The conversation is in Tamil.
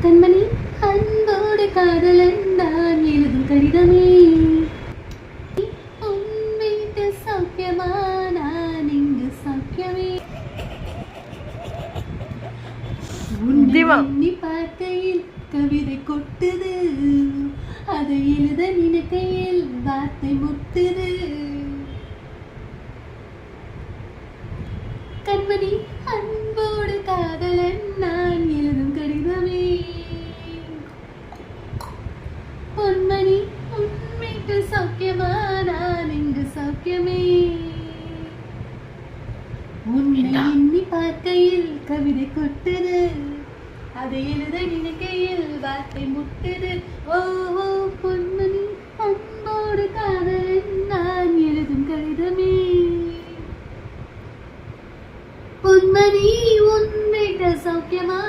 கண்மணி அன்போடு காதலன் நான் எழுதும் கடிதமே உன் வீட்டு சௌக்கியமா நான் இங்கு சௌக்கியமே உன்னை எண்ணி பார்க்கையில் கவிதை கொட்டுது அதை எழுத நினைக்கையில் வார்த்தை முட்டுது கண்மணி அன்போடு காதலன் நான் எழுதும் கடிதமே பொன்மணி உண்மைக்கு சௌக்கியமா நான் இங்கு சௌக்கியமே உன்னை எண்ணி பார்க்கையில் கவிதை கொட்டுது அதை எழுத நினைக்கையில் வார்த்தை முட்டுது ஓ பொன்மணி அன்போடு காதலன் நான் எழுதும் கடிதமே பொன்மணி உன் வீட்டு சௌக்கியமா